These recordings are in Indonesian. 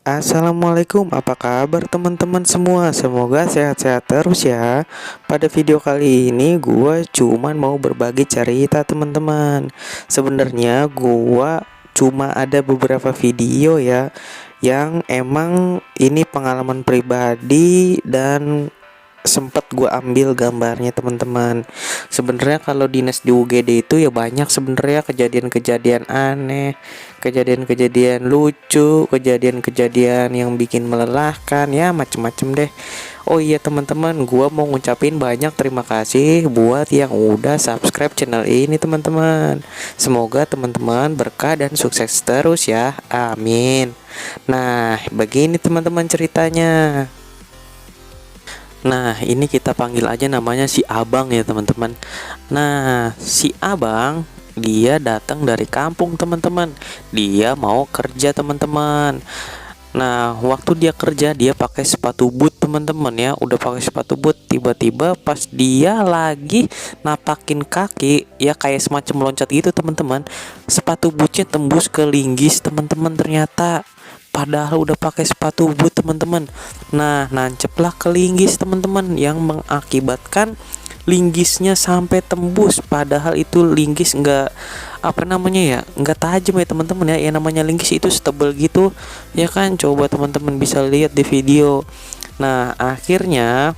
Assalamualaikum, apa kabar teman-teman semua? Semoga sehat-sehat terus ya. Pada video kali ini gue cuman mau berbagi cerita teman-teman. Sebenarnya gue cuma ada beberapa video ya yang emang ini pengalaman pribadi dan sempat gue ambil gambarnya teman-teman. Sebenarnya kalau dinas di UGD itu ya banyak sebenarnya kejadian-kejadian aneh, kejadian-kejadian lucu, kejadian-kejadian yang bikin melelahkan, ya macem-macem deh. Oh iya teman-teman, gue mau ngucapin banyak terima kasih buat yang udah subscribe channel ini teman-teman. Semoga teman-teman berkah dan sukses terus ya, amin. Nah begini teman-teman ceritanya. Nah, ini kita panggil aja namanya si Abang ya, teman-teman. Nah, si Abang dia datang dari kampung, teman-teman. Dia mau kerja, teman-teman. Nah, waktu dia kerja dia pakai sepatu boot, teman-teman ya. Udah pakai sepatu boot, tiba-tiba pas dia lagi napakin kaki, ya kayak semacam loncat gitu, teman-teman. Sepatu bootnya tembus ke linggis, teman-teman ternyata. Padahal udah pakai sepatu boot teman-teman. Nah, nanceplah ke linggis teman-teman yang mengakibatkan linggisnya sampai tembus. Padahal itu linggis nggak apa namanya ya, nggak tajam ya teman-teman ya. Yang namanya linggis itu setebal gitu ya kan. Coba teman-teman bisa lihat di video. Nah, akhirnya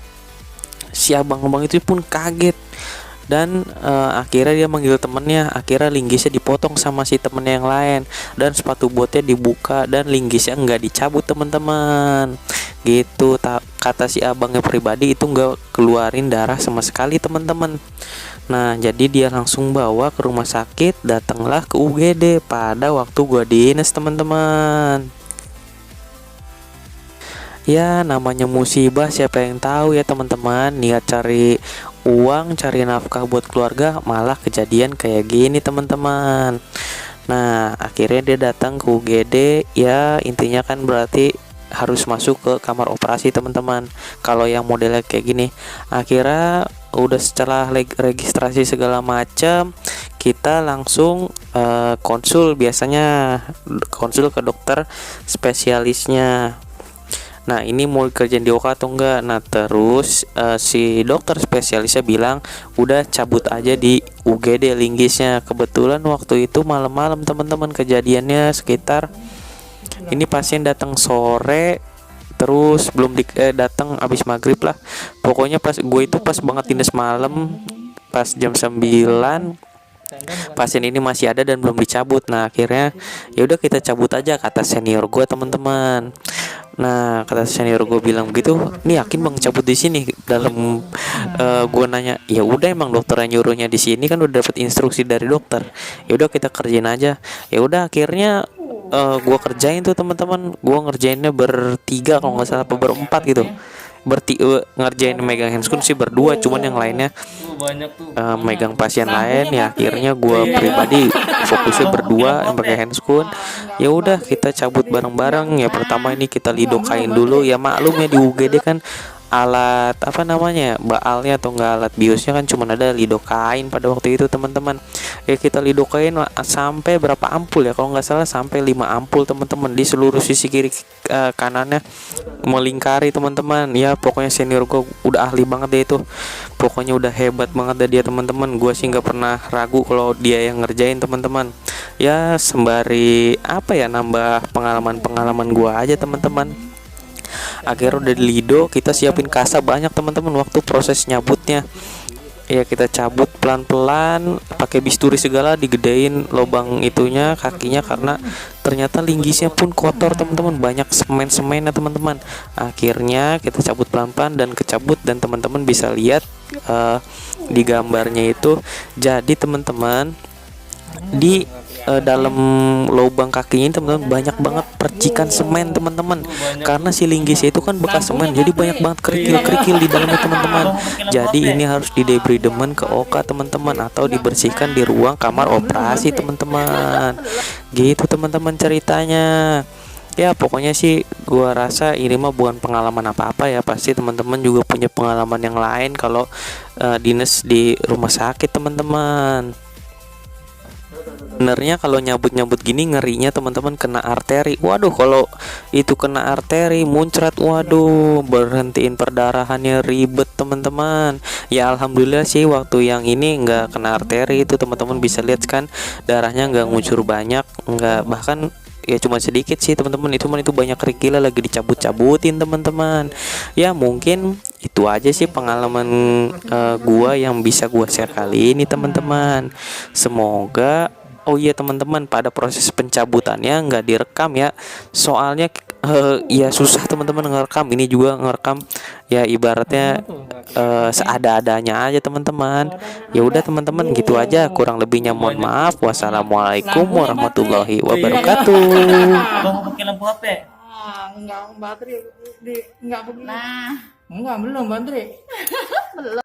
si abang-abang itu pun kaget dan akhirnya dia manggil temennya. Akhirnya linggisnya dipotong sama si temennya yang lain dan sepatu botnya dibuka dan linggisnya nggak dicabut teman-teman gitu. Kata si abangnya pribadi itu nggak keluarin darah sama sekali teman-teman. Nah jadi dia langsung bawa ke rumah sakit. Datanglah ke UGD pada waktu gua dinas teman-teman. Ya namanya musibah siapa yang tahu ya teman-teman. Niat cari uang, cari nafkah buat keluarga, malah kejadian kayak gini teman-teman. Nah akhirnya dia datang ke UGD. Ya intinya kan berarti harus masuk ke kamar operasi teman-teman. Kalau yang modelnya kayak gini, akhirnya udah setelah registrasi segala macam, kita langsung konsul. Biasanya konsul ke dokter spesialisnya. Nah ini mau kerjaan di OK atau enggak. Nah terus si dokter spesialisnya bilang udah cabut aja di UGD linggisnya. Kebetulan waktu itu malam-malam teman-teman kejadiannya, sekitar ini pasien datang sore, terus belum datang abis maghrib lah. Pokoknya pas gue itu pas banget dinas malam, pas jam 9 pasien ini masih ada dan belum dicabut. Nah akhirnya ya udah kita cabut aja kata senior gue teman-teman. Nah kata senior gue bilang begitu, nih yakin bang cabut di sini. Dalam gue nanya, ya udah emang dokter yang nyuruhnya di sini kan udah dapat instruksi dari dokter. Ya udah kita kerjain aja. Ya udah akhirnya gue kerjain tuh teman-teman. Gue ngerjainnya bertiga kalau nggak salah, apa berempat gitu. Ngerjain megang handscoon sih berdua, cuman yang lainnya megang pasien lain. Ya akhirnya gue pribadi fokusnya berdua yang pakai handscoon. Ya udah kita cabut bareng-bareng. Ya pertama ini kita lidokain dulu. Ya maklum ya di UGD kan alat apa namanya baalnya atau enggak alat biosnya kan cuma ada lidokain pada waktu itu teman-teman. Ya kita lidokain sampai berapa ampul ya, kalau nggak salah sampai 5 ampul teman-teman di seluruh sisi kiri kanannya melingkari teman-teman. Ya pokoknya senior gue udah ahli banget deh itu, pokoknya udah hebat banget deh dia teman-teman. Gue sih nggak pernah ragu kalau dia yang ngerjain teman-teman. Ya sembari apa ya, nambah pengalaman-pengalaman gue aja teman-teman. Akhirnya udah di lido, kita siapin kasa banyak teman-teman waktu proses nyabutnya. Ya kita cabut pelan-pelan pakai bisturi segala, digedein lubang itunya kakinya karena ternyata linggisnya pun kotor teman-teman, banyak semen-semennya teman-teman. Akhirnya kita cabut pelan-pelan dan kecabut, dan teman-teman bisa lihat di gambarnya itu. Jadi teman-teman di dalam lubang kakinya teman-teman banyak banget percikan semen teman-teman, karena si linggis itu kan bekas semen, jadi banyak banget kerikil-kerikil di dalamnya teman-teman. Jadi ini harus didebridemen ke OK teman-teman, atau dibersihkan di ruang kamar operasi teman-teman. Gitu teman-teman ceritanya. Ya pokoknya sih gua rasa ini mah bukan pengalaman apa-apa ya, pasti teman-teman juga punya pengalaman yang lain kalau dinas di rumah sakit teman-teman. sebenarnya kalau nyabut-nyabut gini ngerinya teman-teman kena arteri. Waduh, kalau itu kena arteri muncrat, waduh, berhentiin perdarahannya ribet teman-teman. Ya alhamdulillah sih waktu yang ini nggak kena arteri itu, teman-teman bisa lihat kan darahnya nggak ngucur banyak, nggak, bahkan ya cuma sedikit sih teman-teman. Itu banyak kerikil lagi dicabut-cabutin teman-teman. Ya mungkin itu aja sih pengalaman gua yang bisa gua share kali ini teman-teman. Semoga, oh iya teman-teman, pada proses pencabutannya nggak direkam ya, soalnya ya susah teman-teman ngerekam. Ini juga ngerekam ya ibaratnya seada-adanya aja teman-teman. Ya udah teman-teman, gitu aja, kurang lebihnya mohon maaf. Wassalamualaikum warahmatullahi wabarakatuh. Bang mau pakai lampu HP? Enggak baterai enggak begini. Nah, Enggak, belum baterai. belum.